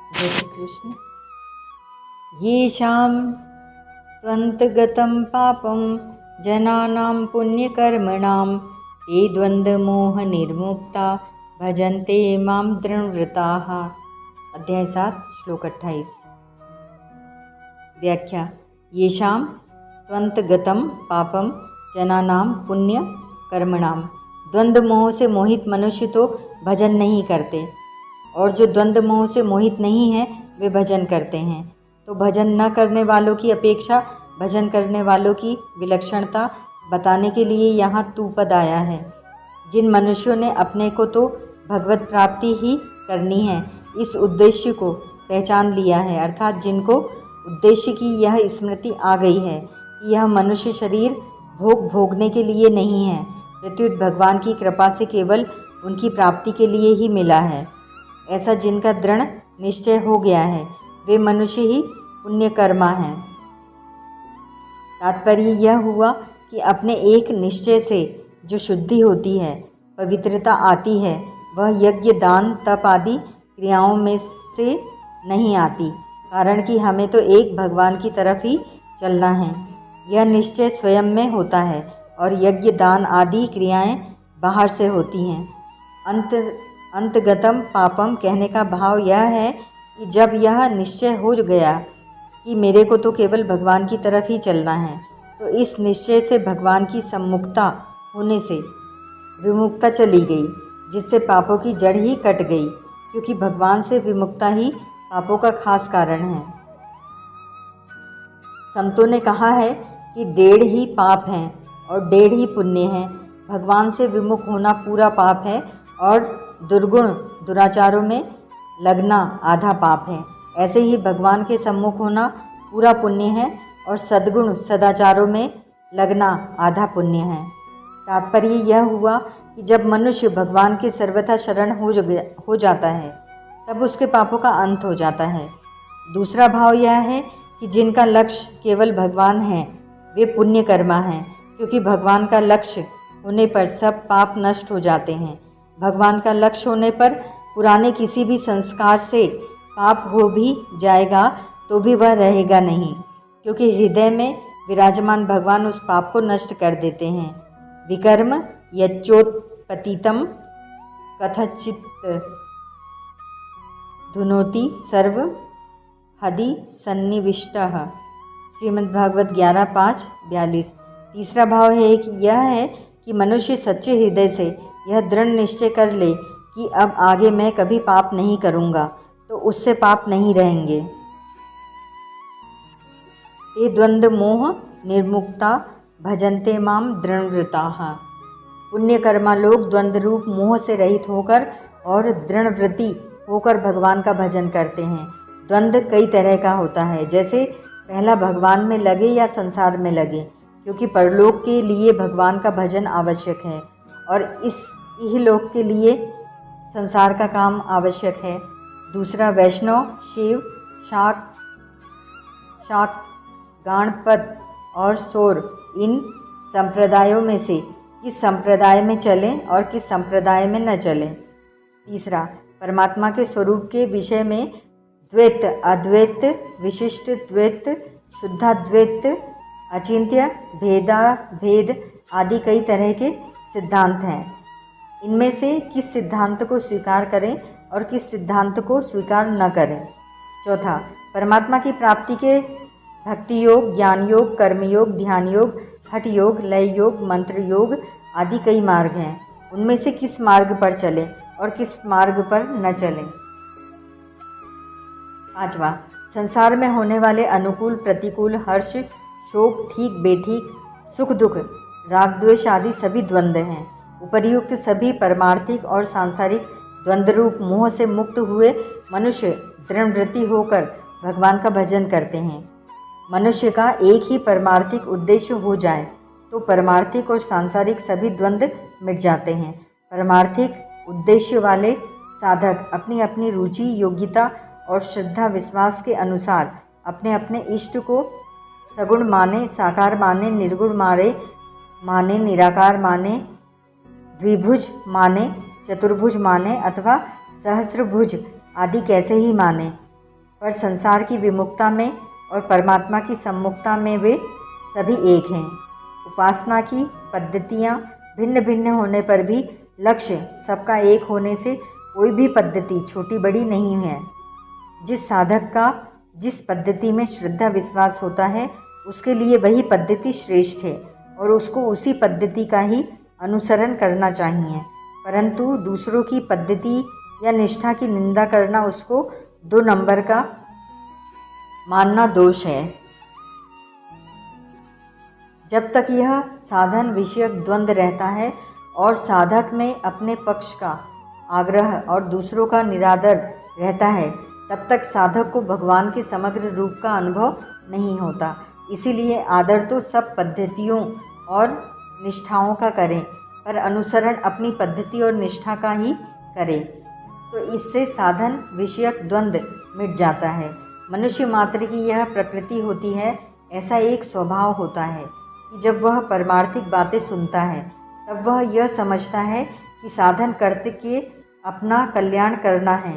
जय श्री कृष्ण। येषां त्वन्तगतं पापं जनानां पुण्यकर्मणां ते द्वन्द्वमोहनिर्मुक्ता भजन्ते मां दृढव्रताः। अध्याय 7 श्लोक 28। व्याख्या। येषां त्वन्तगतं पापं जनानां पुण्यकर्मणां। द्वंद्व मोह से मोहित मनुष्य तो भजन नहीं करते, और जो द्वंद्व मोह से मोहित नहीं है वे भजन करते हैं। तो भजन न करने वालों की अपेक्षा भजन करने वालों की विलक्षणता बताने के लिए यहाँ तू पद आया है। जिन मनुष्यों ने अपने को तो भगवत प्राप्ति ही करनी है, इस उद्देश्य को पहचान लिया है, अर्थात जिनको उद्देश्य की यह स्मृति आ गई है कि यह मनुष्य शरीर भोगने के लिए नहीं है, प्रत्युत भगवान की कृपा से केवल उनकी प्राप्ति के लिए ही मिला है, ऐसा जिनका दृढ़ निश्चय हो गया है, वे मनुष्य ही पुण्यकर्मा हैं। तात्पर्य यह हुआ कि अपने एक निश्चय से जो शुद्धि होती है, पवित्रता आती है, वह यज्ञ दान तप आदि क्रियाओं में से नहीं आती, कारण कि हमें तो एक भगवान की तरफ ही चलना है। यह निश्चय स्वयं में होता है और यज्ञ दान आदि क्रियाएं बाहर से होती हैं। अंतगतम पापम कहने का भाव यह है कि जब यह निश्चय हो गया कि मेरे को तो केवल भगवान की तरफ ही चलना है, तो इस निश्चय से भगवान की सम्मुखता होने से विमुक्ता चली गई, जिससे पापों की जड़ ही कट गई, क्योंकि भगवान से विमुक्ता ही पापों का खास कारण है। संतों ने कहा है कि 1.5 ही पाप हैं और 1.5 ही पुण्य हैं। भगवान से विमुख होना पूरा पाप है और दुर्गुण दुराचारों में लगना आधा पाप है। ऐसे ही भगवान के सम्मुख होना पूरा पुण्य है और सद्गुण सदाचारों में लगना आधा पुण्य है। तात्पर्य यह हुआ कि जब मनुष्य भगवान के सर्वथा शरण हो जाता है, तब उसके पापों का अंत हो जाता है। दूसरा भाव यह है कि जिनका लक्ष्य केवल भगवान है, वे पुण्यकर्मा हैं, क्योंकि भगवान का लक्ष्य होने पर सब पाप नष्ट हो जाते हैं। भगवान का लक्ष्य होने पर पुराने किसी भी संस्कार से पाप हो भी जाएगा तो भी वह रहेगा नहीं, क्योंकि हृदय में विराजमान भगवान उस पाप को नष्ट कर देते हैं। विकर्म यच्चोत्पतितम कथचित धुनोति सर्व हदि सन्निविष्टः। श्रीमद्भागवत 11:5-42। तीसरा भाव है कि यह है कि मनुष्य सच्चे हृदय से यह दृढ़ निश्चय कर ले कि अब आगे मैं कभी पाप नहीं करूँगा, तो उससे पाप नहीं रहेंगे। ते द्वंद्व मोह निर्मुक्ता भजन्ते माम दृढ़व्रताः। पुण्यकर्मा लोग द्वंद्व रूप मोह से रहित होकर और दृढ़व्रती होकर भगवान का भजन करते हैं। द्वंद्व कई तरह का होता है, जैसे पहला भगवान में लगे या संसार में लगे, क्योंकि परलोक के लिए भगवान का भजन आवश्यक है और इस इहलोक के लिए संसार का काम आवश्यक है। दूसरा वैष्णव, शिव, शाक्त, गाणपत और सौर, इन संप्रदायों में से किस संप्रदाय में चलें और किस संप्रदाय में न चलें। तीसरा परमात्मा के स्वरूप के विषय में द्वैत, अद्वैत, विशिष्ट द्वैत, शुद्धाद्वैत, अचिंत्य, भेद आदि कई तरह के सिद्धांत हैं। इनमें से किस सिद्धांत को स्वीकार करें और किस सिद्धांत को स्वीकार न करें। चौथा परमात्मा की प्राप्ति के भक्ति योग, ज्ञान योग, कर्म योग, ध्यान योग, हठ योग, लय योग, मंत्र योग आदि कई मार्ग हैं। उनमें से किस मार्ग पर चलें और किस मार्ग पर न चलें। पांचवा संसार में होने वाले अनुकूल प्रतिकूल, हर्ष शोक, ठीक बेठीक, सुख दुख, राग द्वेष आदि सभी द्वंद्व हैं। उपर्युक्त सभी परमार्थिक और सांसारिक द्वंद्व रूप मोह से मुक्त हुए मनुष्य दृढ़व्रती होकर भगवान का भजन करते हैं। मनुष्य का एक ही परमार्थिक उद्देश्य हो जाए तो परमार्थिक और सांसारिक सभी द्वंद्व मिट जाते हैं। परमार्थिक उद्देश्य वाले साधक अपनी अपनी रुचि, योग्यता और श्रद्धा विश्वास के अनुसार अपने अपने इष्ट को सगुण माने, साकार माने, निर्गुण माने, निराकार माने, द्विभुज माने, चतुर्भुज माने अथवा सहस्रभुज आदि कैसे ही माने, पर संसार की विमुखता में और परमात्मा की सम्मुखता में वे सभी एक हैं। उपासना की पद्धतियाँ भिन्न भिन्न होने पर भी लक्ष्य सबका एक होने से कोई भी पद्धति छोटी बड़ी नहीं है। जिस साधक का जिस पद्धति में श्रद्धा विश्वास होता है उसके लिए वही पद्धति श्रेष्ठ है और उसको उसी पद्धति का ही अनुसरण करना चाहिए, परंतु दूसरों की पद्धति या निष्ठा की निंदा करना उसको 2 नंबर का मानना दोष है। जब तक यह साधन विषयक द्वंद्व रहता है और साधक में अपने पक्ष का आग्रह और दूसरों का निरादर रहता है, तब तक साधक को भगवान के समग्र रूप का अनुभव नहीं होता। इसीलिए आदर तो सब पद्धतियों और निष्ठाओं का करें, पर अनुसरण अपनी पद्धति और निष्ठा का ही करें, तो इससे साधन विषयक द्वंद्व मिट जाता है। मनुष्य मात्र की यह प्रकृति होती है, ऐसा एक स्वभाव होता है कि जब वह परमार्थिक बातें सुनता है तब वह यह समझता है कि साधन करके अपना कल्याण करना है,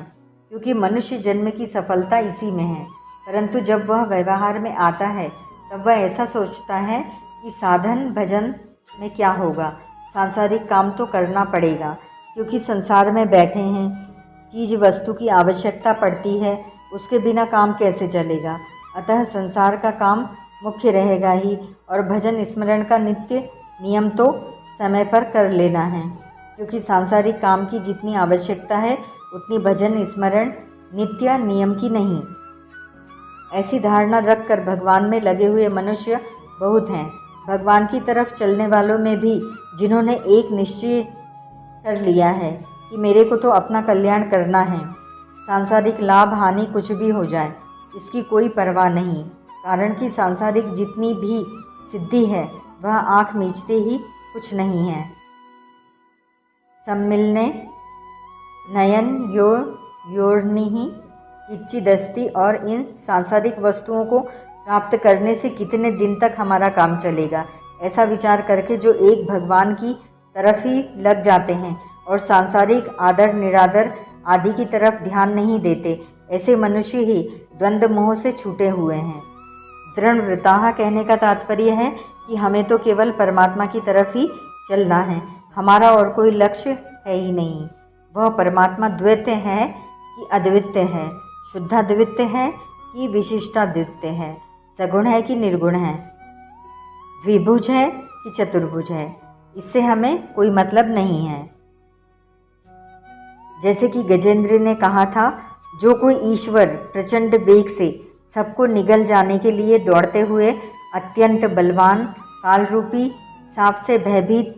क्योंकि मनुष्य जन्म की सफलता इसी में है। परंतु जब वह व्यवहार में आता है तब वह ऐसा सोचता है कि साधन भजन में क्या होगा, सांसारिक काम तो करना पड़ेगा, क्योंकि संसार में बैठे हैं, चीज़ वस्तु की आवश्यकता पड़ती है, उसके बिना काम कैसे चलेगा। अतः संसार का काम मुख्य रहेगा ही और भजन स्मरण का नित्य नियम तो समय पर कर लेना है, क्योंकि सांसारिक काम की जितनी आवश्यकता है उतनी भजन स्मरण नित्य नियम की नहीं। ऐसी धारणा रखकर भगवान में लगे हुए मनुष्य बहुत हैं। भगवान की तरफ चलने वालों में भी जिन्होंने एक निश्चय कर लिया है कि मेरे को तो अपना कल्याण करना है, सांसारिक लाभ हानि कुछ भी हो जाए इसकी कोई परवाह नहीं, कारण कि सांसारिक जितनी भी सिद्धि है वह आँख मीचते ही कुछ नहीं है। सम्मिलने नयन योर्निहि इच्छिदस्ति, और इन सांसारिक वस्तुओं को प्राप्त करने से कितने दिन तक हमारा काम चलेगा, ऐसा विचार करके जो एक भगवान की तरफ ही लग जाते हैं और सांसारिक आदर निरादर आदि की तरफ ध्यान नहीं देते, ऐसे मनुष्य ही द्वंद्व मोह से छूटे हुए हैं। दृढ़व्रताः कहने का तात्पर्य है कि हमें तो केवल परमात्मा की तरफ ही चलना है, हमारा और कोई लक्ष्य है ही नहीं। वह परमात्मा द्वैत है कि अद्वितीय है, शुद्धाद्वितीय है कि विशिष्टाद्वितीय है, सगुण है कि निर्गुण है, द्विभुज है कि चतुर्भुज है, इससे हमें कोई मतलब नहीं है। जैसे कि गजेंद्र ने कहा था, जो कोई ईश्वर प्रचंड वेग से सबको निगल जाने के लिए दौड़ते हुए अत्यंत बलवान कालरूपी सांप से भयभीत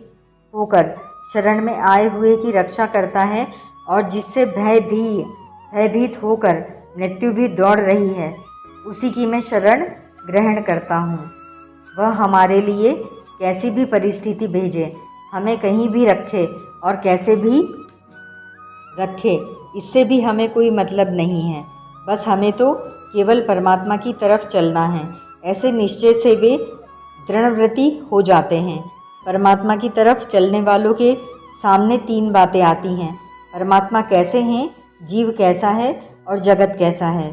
होकर शरण में आए हुए की रक्षा करता है और जिससे भयभीत होकर मृत्यु भी दौड़ रही है, उसी की मैं शरण ग्रहण करता हूँ। वह हमारे लिए कैसी भी परिस्थिति भेजे, हमें कहीं भी रखे और कैसे भी रखे, इससे भी हमें कोई मतलब नहीं है। बस हमें तो केवल परमात्मा की तरफ चलना है। ऐसे निश्चय से वे दृढ़व्रती हो जाते हैं। परमात्मा की तरफ चलने वालों के सामने 3 बातें आती हैं, परमात्मा कैसे हैं, जीव कैसा है और जगत कैसा है।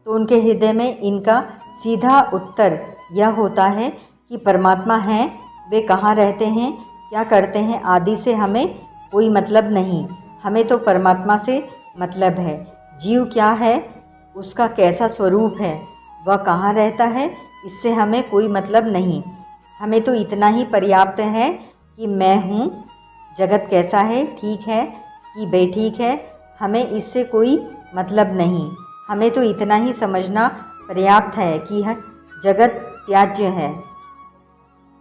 तो उनके हृदय में इनका सीधा उत्तर यह होता है कि परमात्मा हैं, वे कहाँ रहते हैं, क्या करते हैं आदि से हमें कोई मतलब नहीं, हमें तो परमात्मा से मतलब है। जीव क्या है, उसका कैसा स्वरूप है, वह कहाँ रहता है, इससे हमें कोई मतलब नहीं। हमें तो इतना ही पर्याप्त है कि मैं हूँ, जगत कैसा है, ठीक है कि बेठीक है, हमें इससे कोई मतलब नहीं। हमें तो इतना ही समझना पर्याप्त है कि जगत त्याज्य है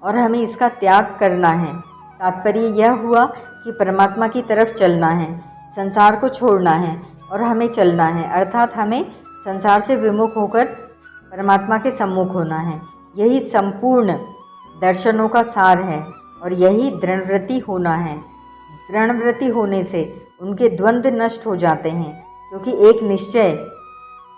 और हमें इसका त्याग करना है। तात्पर्य यह हुआ कि परमात्मा की तरफ चलना है, संसार को छोड़ना है और हमें चलना है, अर्थात हमें संसार से विमुख होकर परमात्मा के सम्मुख होना है। यही संपूर्ण दर्शनों का सार है और यही दृढ़व्रती होना है। दृढ़व्रती होने से उनके द्वंद्व नष्ट हो जाते हैं, क्योंकि एक निश्चय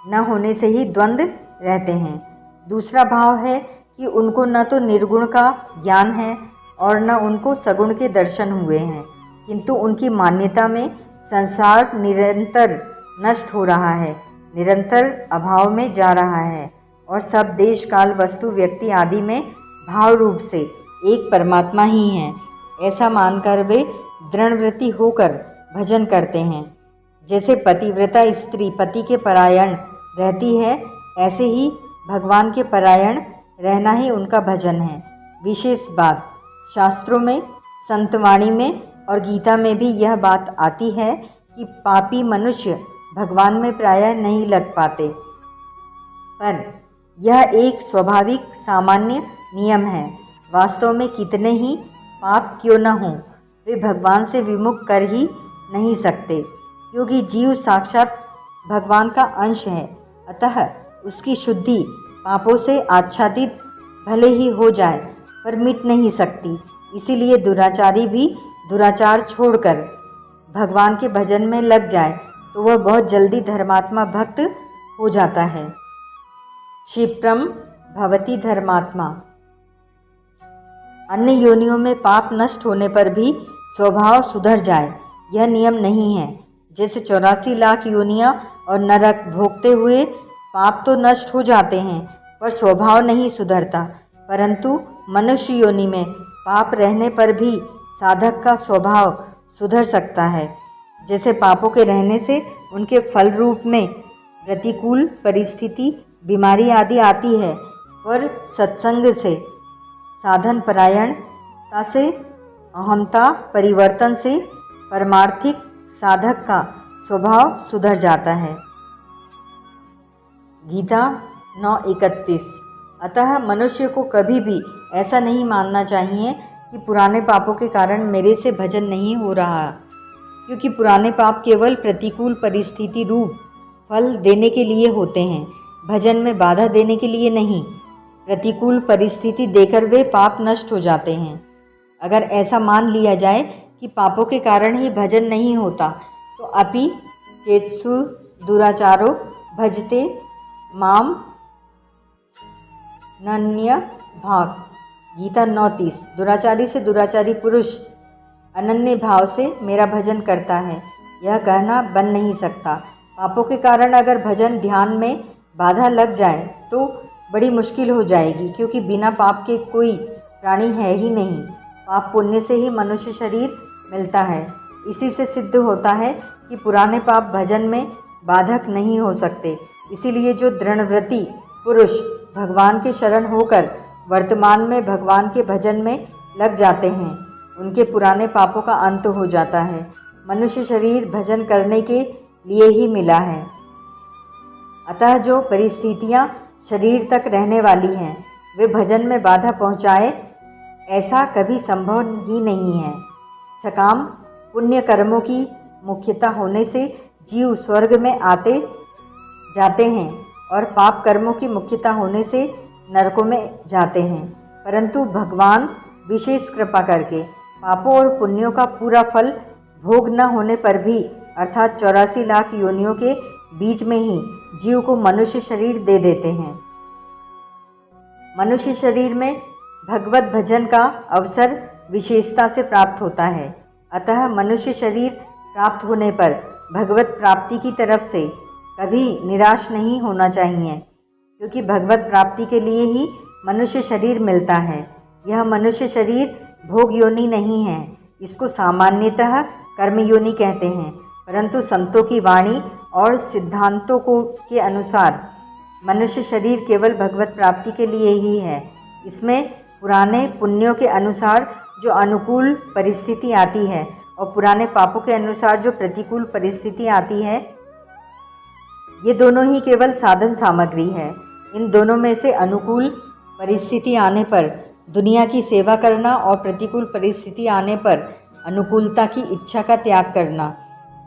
न होने से ही द्वंद्व रहते हैं। दूसरा भाव है कि उनको न तो निर्गुण का ज्ञान है और न उनको सगुण के दर्शन हुए हैं, किंतु उनकी मान्यता में संसार निरंतर नष्ट हो रहा है, निरंतर अभाव में जा रहा है और सब देश काल वस्तु व्यक्ति आदि में भाव रूप से एक परमात्मा ही है, ऐसा मानकर वे दृढ़व्रती होकर भजन करते हैं। जैसे पतिव्रता स्त्री पति के परायण रहती है, ऐसे ही भगवान के परायण रहना ही उनका भजन है। विशेष बात शास्त्रों में, संतवाणी में और गीता में भी यह बात आती है कि पापी मनुष्य भगवान में प्रायः नहीं लग पाते, पर यह एक स्वाभाविक सामान्य नियम है। वास्तव में कितने ही पाप क्यों न हों, वे भगवान से विमुख कर ही नहीं सकते, क्योंकि जीव साक्षात भगवान का अंश है। अतः उसकी शुद्धि पापों से आच्छादित भले ही हो जाए, पर मिट नहीं सकती। इसीलिए दुराचारी भी दुराचार छोड़कर भगवान के भजन में लग जाए तो वह बहुत जल्दी धर्मात्मा भक्त हो जाता है। क्षिप्रम भवति धर्मात्मा। अन्य योनियों में पाप नष्ट होने पर भी स्वभाव सुधर जाए, यह नियम नहीं है। जैसे 84 लाख योनियां और नरक भोगते हुए पाप तो नष्ट हो जाते हैं, पर स्वभाव नहीं सुधरता। परंतु मनुष्य योनि में पाप रहने पर भी साधक का स्वभाव सुधर सकता है। जैसे पापों के रहने से उनके फल रूप में प्रतिकूल परिस्थिति, बीमारी आदि आती है, पर सत्संग से, साधन परायणता से, अहमता परिवर्तन से परमार्थिक साधक का स्वभाव सुधर जाता है। गीता 9:31। अतः मनुष्य को कभी भी ऐसा नहीं मानना चाहिए कि पुराने पापों के कारण मेरे से भजन नहीं हो रहा, क्योंकि पुराने पाप केवल प्रतिकूल परिस्थिति रूप फल देने के लिए होते हैं, भजन में बाधा देने के लिए नहीं। प्रतिकूल परिस्थिति देकर वे पाप नष्ट हो जाते हैं। अगर ऐसा मान लिया जाए कि पापों के कारण ही भजन नहीं होता, तो अपि चेत्सु दुराचारो भजते माम नन्य भाग। गीता 9:30। दुराचारी से दुराचारी पुरुष अनन्य भाव से मेरा भजन करता है, यह कहना बन नहीं सकता। पापों के कारण अगर भजन ध्यान में बाधा लग जाए तो बड़ी मुश्किल हो जाएगी, क्योंकि बिना पाप के कोई प्राणी है ही नहीं। पाप पुण्य से ही मनुष्य शरीर मिलता है। इसी से सिद्ध होता है कि पुराने पाप भजन में बाधक नहीं हो सकते। इसीलिए जो दृढ़व्रती पुरुष भगवान के शरण होकर वर्तमान में भगवान के भजन में लग जाते हैं, उनके पुराने पापों का अंत हो जाता है। मनुष्य शरीर भजन करने के लिए ही मिला है। अतः जो परिस्थितियां शरीर तक रहने वाली हैं, वे भजन में बाधा पहुंचाए, ऐसा कभी संभव ही नहीं है। सकाम पुण्य कर्मों की मुख्यता होने से जीव स्वर्ग में आते जाते हैं और पाप कर्मों की मुख्यता होने से नरकों में जाते हैं। परंतु भगवान विशेष कृपा करके पापों और पुण्यों का पूरा फल भोग न होने पर भी, अर्थात 84 लाख योनियों के बीच में ही जीव को मनुष्य शरीर दे देते हैं। मनुष्य शरीर में भगवत भजन का अवसर विशेषता से प्राप्त होता है। अतः मनुष्य शरीर प्राप्त होने पर भगवत प्राप्ति की तरफ से कभी निराश नहीं होना चाहिए, क्योंकि भगवत प्राप्ति के लिए ही मनुष्य शरीर मिलता है। यह मनुष्य शरीर भोग योनि नहीं है, इसको सामान्यतः कर्म योनि कहते हैं। परंतु संतों की वाणी और सिद्धांतों के अनुसार मनुष्य शरीर केवल भगवत प्राप्ति के लिए ही है। इसमें पुराने पुण्यों के अनुसार जो अनुकूल परिस्थिति आती है और पुराने पापों के अनुसार जो प्रतिकूल परिस्थिति आती है, ये दोनों ही केवल साधन सामग्री है। इन दोनों में से अनुकूल परिस्थिति आने पर दुनिया की सेवा करना और प्रतिकूल परिस्थिति आने पर अनुकूलता की इच्छा का त्याग करना,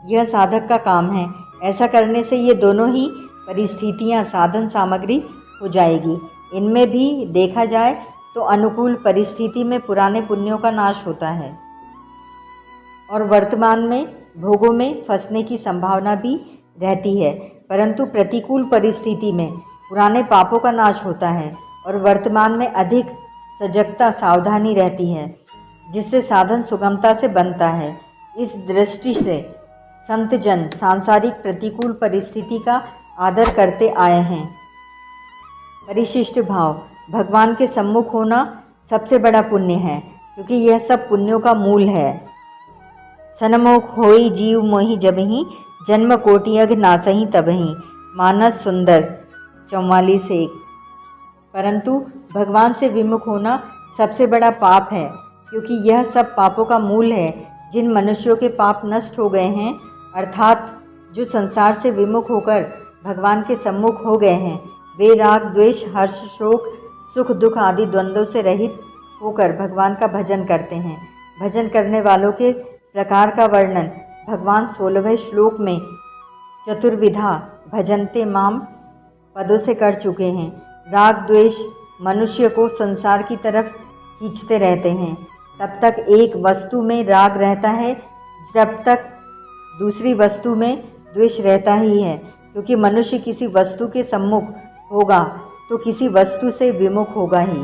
यह साधक का काम है। ऐसा करने से ये दोनों ही परिस्थितियां साधन सामग्री हो जाएगी। इनमें भी देखा जाए तो अनुकूल परिस्थिति में पुराने पुण्यों का नाश होता है और वर्तमान में भोगों में फंसने की संभावना भी रहती है। परंतु प्रतिकूल परिस्थिति में पुराने पापों का नाश होता है और वर्तमान में अधिक सजगता सावधानी रहती है, जिससे साधन सुगमता से बनता है। इस दृष्टि से संतजन सांसारिक प्रतिकूल परिस्थिति का आदर करते आए हैं। परिशिष्ट भाव, भगवान के सम्मुख होना सबसे बड़ा पुण्य है, क्योंकि यह सब पुण्यों का मूल है। सनमुख होई जीव मोहि जबहि, जन्म कोटि अघ नासहि तबहि। मानस सुंदर 44:1। परंतु भगवान से विमुख होना सबसे बड़ा पाप है, क्योंकि यह सब पापों का मूल है। जिन मनुष्यों के पाप नष्ट हो गए हैं, अर्थात जो संसार से विमुख होकर भगवान के सम्मुख हो गए हैं, वे राग द्वेष हर्ष शोक सुख दुख आदि द्वंद्वों से रहित होकर भगवान का भजन करते हैं। भजन करने वालों के प्रकार का वर्णन भगवान 16वें श्लोक में चतुर्विधा भजन्ते माम पदों से कर चुके हैं। राग द्वेष मनुष्य को संसार की तरफ खींचते रहते हैं। तब तक एक वस्तु में राग रहता है जब तक दूसरी वस्तु में द्वेष रहता ही है, क्योंकि मनुष्य किसी वस्तु के सम्मुख होगा तो किसी वस्तु से विमुख होगा ही।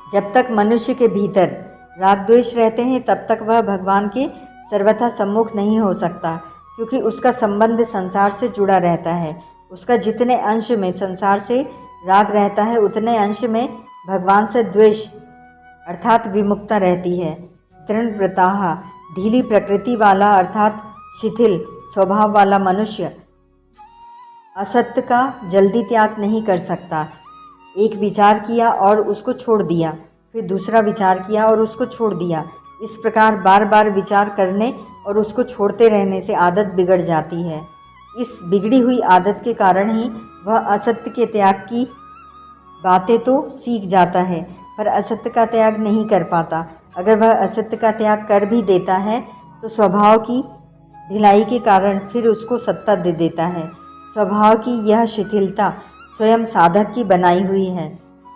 जब तक मनुष्य के भीतर राग द्वेष रहते हैं तब तक वह भगवान के सर्वथा सम्मुख नहीं हो सकता, क्योंकि उसका संबंध संसार से जुड़ा रहता है। उसका जितने अंश में संसार से राग रहता है, उतने अंश में भगवान से द्वेष अर्थात विमुखता रहती है। तृणव्रताः, ढीली प्रकृति वाला अर्थात शिथिल स्वभाव वाला मनुष्य असत्य का जल्दी त्याग नहीं कर सकता। एक विचार किया और उसको छोड़ दिया, फिर दूसरा विचार किया और उसको छोड़ दिया। इस प्रकार बार बार विचार करने और उसको छोड़ते रहने से आदत बिगड़ जाती है। इस बिगड़ी हुई आदत के कारण ही वह असत्य के त्याग की बातें तो सीख जाता है, पर असत्य का त्याग नहीं कर पाता। अगर वह असत्य का त्याग कर भी देता है तो स्वभाव की ढिलाई के कारण फिर उसको सत्ता दे देता है। स्वभाव की यह शिथिलता स्वयं साधक की बनाई हुई है।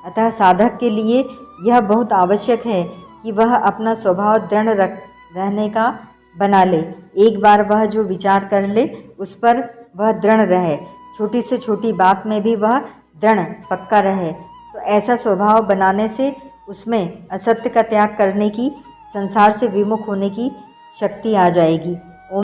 अतः साधक के लिए यह बहुत आवश्यक है कि वह अपना स्वभाव दृढ़ रहने का बना ले। एक बार वह जो विचार कर ले उस पर वह दृढ़ रहे, छोटी से छोटी बात में भी वह दृढ़ पक्का रहे। तो ऐसा स्वभाव बनाने से उसमें असत्य का त्याग करने की, संसार से विमुख होने की शक्ति आ जाएगी।